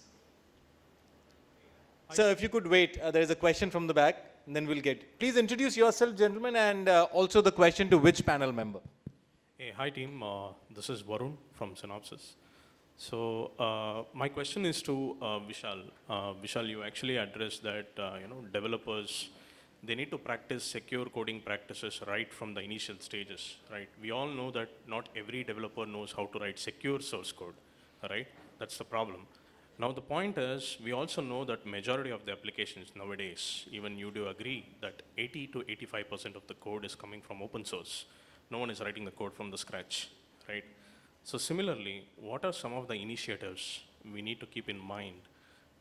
Sir, if you could wait, there is a question from the back, and then we'll get. Please introduce yourself, gentlemen, and also the question to which panel member. Hey, hi team, this is Varun from Synopsys. So my question is to Vishal. Vishal, you actually addressed that developers, they need to practice secure coding practices right from the initial stages, right? We all know that not every developer knows how to write secure source code, right? That's the problem. Now the point is, we also know that majority of the applications nowadays, even you do agree that 80 to 85% of the code is coming from open source. No one is writing the code from the scratch, right? So similarly, what are some of the initiatives we need to keep in mind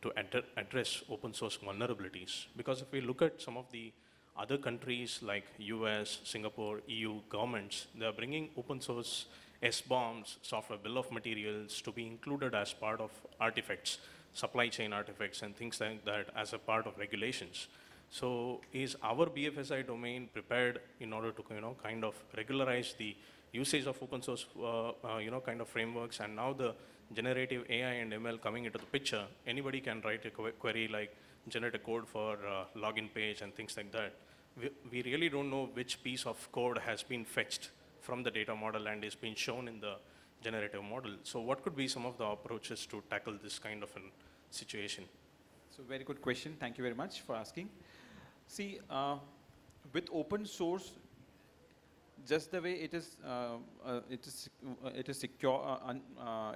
to address open source vulnerabilities? Because if we look at some of the other countries like US, Singapore, EU governments, they are bringing open source SBOMs, software bill of materials, to be included as part of artifacts, supply chain artifacts and things like that as a part of regulations. So is our BFSI domain prepared in order to kind of regularize the usage of open source kind of frameworks? And now the generative AI and ML coming into the picture, anybody can write a query like generate a code for login page and things like that. We really don't know which piece of code has been fetched from the data model and is being shown in the generative model. So what could be some of the approaches to tackle this kind of a situation? So very good question. Thank you very much for asking. See, with open source, just the way it is secure,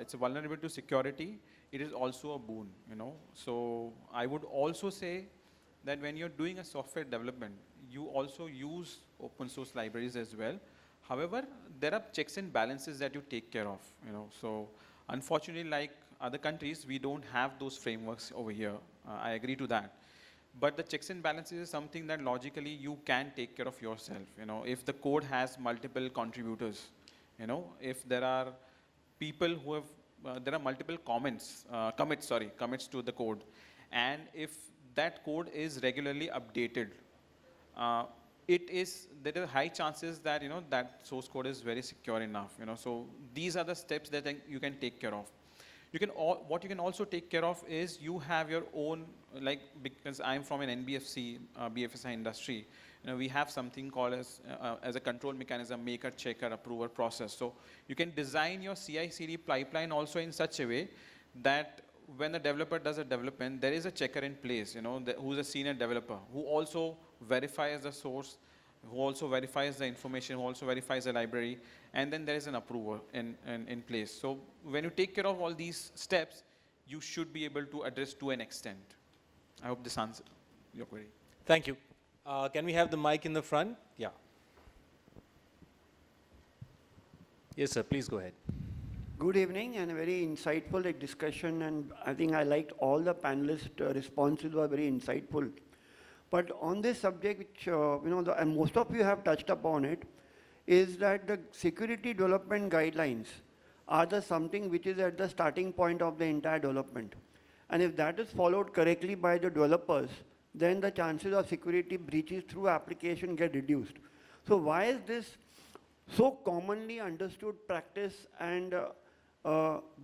it's vulnerable to security, it is also a boon, So I would also say that when you're doing a software development, you also use open source libraries as well. However, there are checks and balances that you take care of, So unfortunately, like other countries, we don't have those frameworks over here. I agree to that. But the checks and balances is something that logically you can take care of yourself. If the code has multiple contributors, if there are people who have, there are multiple commits to the code. And if that code is regularly updated. There are high chances that, that source code is very secure enough, So these are the steps that you can take care of. What you can also take care of is you have your own, like, because I'm from an NBFC, BFSI industry, we have something called as a control mechanism, maker, checker, approver process. So you can design your CI/CD pipeline also in such a way that when the developer does a development, there is a checker in place, who's a senior developer, who also verifies the source, who also verifies the information, who also verifies the library, and then there is an approver in place. So when you take care of all these steps, you should be able to address to an extent. I hope this answers your query. Thank you. Can we have the mic in the front? Yeah. Yes, sir, please go ahead. Good evening and a very insightful discussion, and I think I liked all the panelists' responses were very insightful. But on this subject, which and most of you have touched upon it, is that the security development guidelines are something which is at the starting point of the entire development. And if that is followed correctly by the developers, then the chances of security breaches through application get reduced. So why is this so commonly understood practice and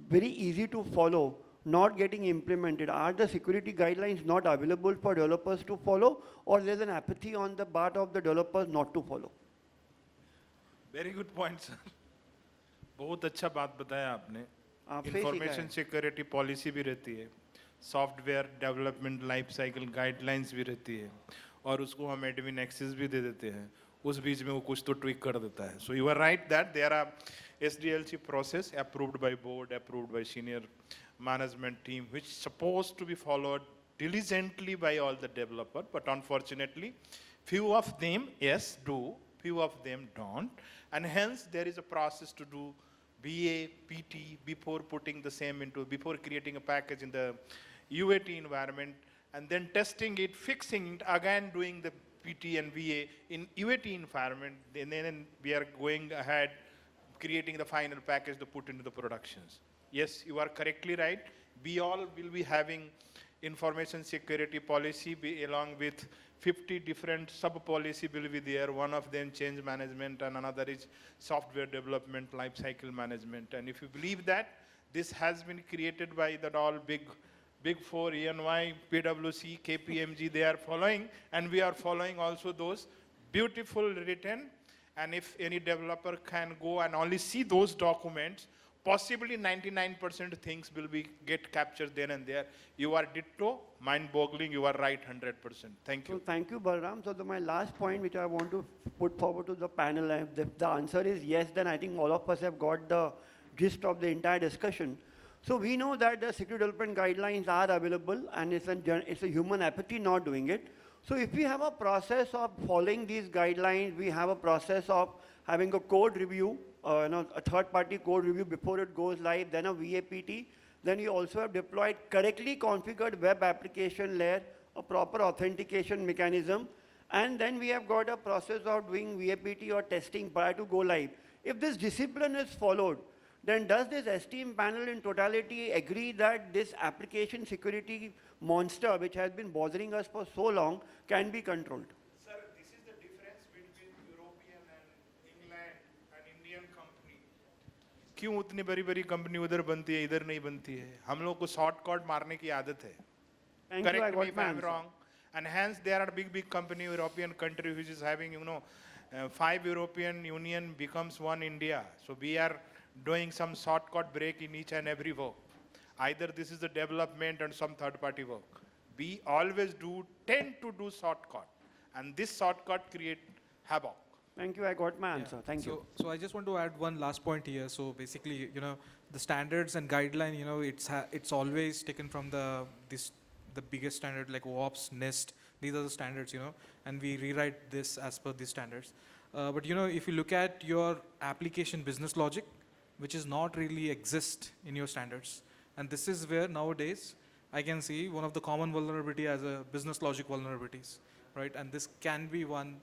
very easy to follow not getting implemented? Are the security guidelines not available for developers to follow, or there's an apathy on the part of the developers not to follow? Very good point, sir. बहुत अच्छा बात बताया आपने. आपसे ही सीखा है. Information security policy भी रहती है, software development life cycle guidelines भी रहती है, और उसको हम एडमिन एक्सेस भी दे देते हैं. उस बीच में वो कुछ तो ट्विक कर देता है. So you are right that there are SDLC process approved by board, approved by senior management team, which is supposed to be followed diligently by all the developers, but unfortunately, few of them, yes, do, few of them don't, and hence there is a process to do BA, PT, before putting the same before creating a package in the UAT environment, and then testing it, fixing it, again doing the PT and VA in UAT environment, and then we are going ahead, creating the final package to put into the productions. Yes, you are correctly right. We all will be having information security policy along with 50 different sub-policy will be there. One of them change management and another is software development, life cycle management. And if you believe that, this has been created by that all big four, ENY, PwC, KPMG, they are following, and we are following also those beautiful written. And if any developer can go and only see those documents, possibly 99% things will get captured then and there. You are ditto, mind-boggling, you are right 100%. Thank you. So thank you, Balram. So my last point, which I want to put forward to the panel, if the answer is yes, then I think all of us have got the gist of the entire discussion. So we know that the security development guidelines are available, and it's a human apathy not doing it. So if we have a process of following these guidelines, we have a process of having a code review, a third-party code review before it goes live, then a VAPT, then you also have deployed correctly configured web application layer, a proper authentication mechanism, and then we have got a process of doing VAPT or testing prior to go live. If this discipline is followed, then does this esteemed panel in totality agree that this application security monster, which has been bothering us for so long, can be controlled? Sir, this is the difference between European and England and Indian company. क्यों उतनी बड़ी company उधर बनती है, इधर नहीं बनती है? हम लोग को शॉर्टकट मारने की आदत है. Correct me if I'm wrong. And hence there are big company, European country, which is having, 5 European Union becomes 1 India. So we are doing some shortcut break in each and every work. Either this is the development and some third-party work. We always tend to do shortcut, and this shortcut create havoc. Thank you, I got my answer. Thank you. So I just want to add one last point here. So basically, the standards and guideline, it's always taken from the biggest standard like OOPS, NIST. These are the standards, and we rewrite this as per these standards. But if you look at your application business logic, which is not really exist in your standards, and this is where nowadays I can see one of the common vulnerability as a business logic vulnerabilities, right? And this can be one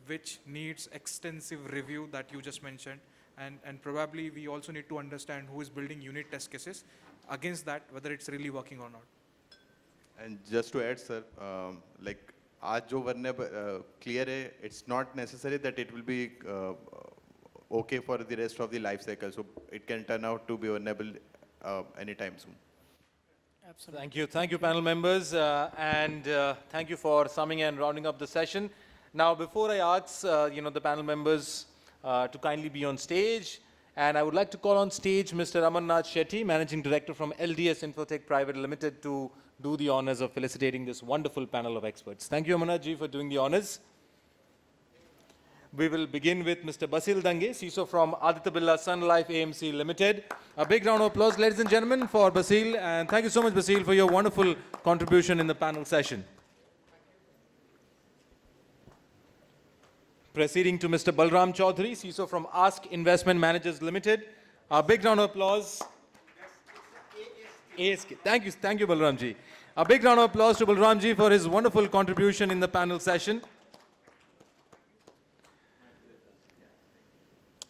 which needs extensive review that you just mentioned, and probably we also need to understand who is building unit test cases against that, whether it's really working or not. And just to add, sir, like आज जो vulnerable clear है, it's not necessary that it will be okay for the rest of the life cycle. So it can turn out to be vulnerable anytime soon. Absolutely. Thank you, panel members, and thank you for summing and rounding up the session. Now, before I ask, the panel members to kindly be on stage, and I would like to call on stage Mr. Amarnath Shetty, Managing Director from LDS Infotech Private Limited, to do the honors of felicitating this wonderful panel of experts. Thank you, Amarnath ji, for doing the honors. We will begin with Mr. Basil Dange, CISO from Aditya Birla Sun Life AMC Limited. A big round of applause, ladies and gentlemen, for Basil, and thank you so much, Basil, for your wonderful contribution in the panel session. Proceeding to Mr. Balram Choudhary, CISO from Ask Investment Managers Limited. A big round of applause. ASK. Thank you, Balram ji. A big round of applause to Balram ji for his wonderful contribution in the panel session.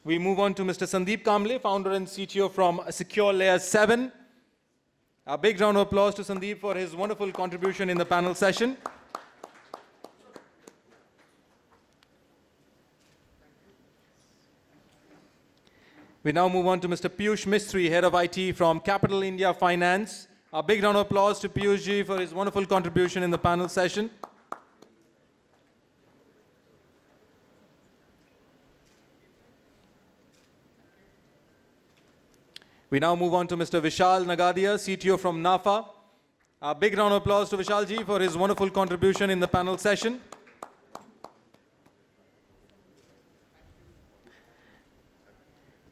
We move on to Mr. Sandeep Kamble, founder and CTO from Secure Layer 7. A big round of applause to Sandeep for his wonderful contribution in the panel session. We now move on to Mr. Piyush Mistry, Head of IT from Capital India Finance. A big round of applause to Piyush ji for his wonderful contribution in the panel session. We now move on to Mr. Vishal Nagadiya, CTO from NAFA. A big round of applause to Vishal ji for his wonderful contribution in the panel session.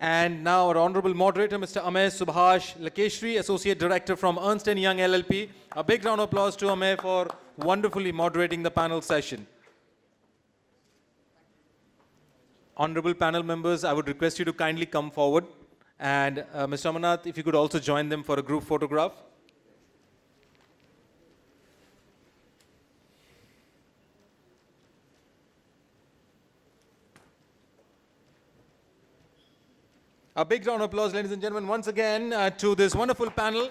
And now our honorable moderator, Mr. Amey Subhash Lakeshri, Associate Director from Ernst & Young LLP. A big round of applause to Amey for wonderfully moderating the panel session. Honorable panel members, I would request you to kindly come forward. And Mr. Amarnath, if you could also join them for a group photograph. A big round of applause, ladies and gentlemen, once again to this wonderful panel,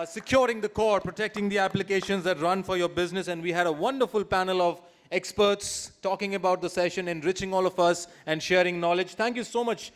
securing the core, protecting the applications that run for your business. And we had a wonderful panel of experts talking about the session, enriching all of us and sharing knowledge. Thank you so much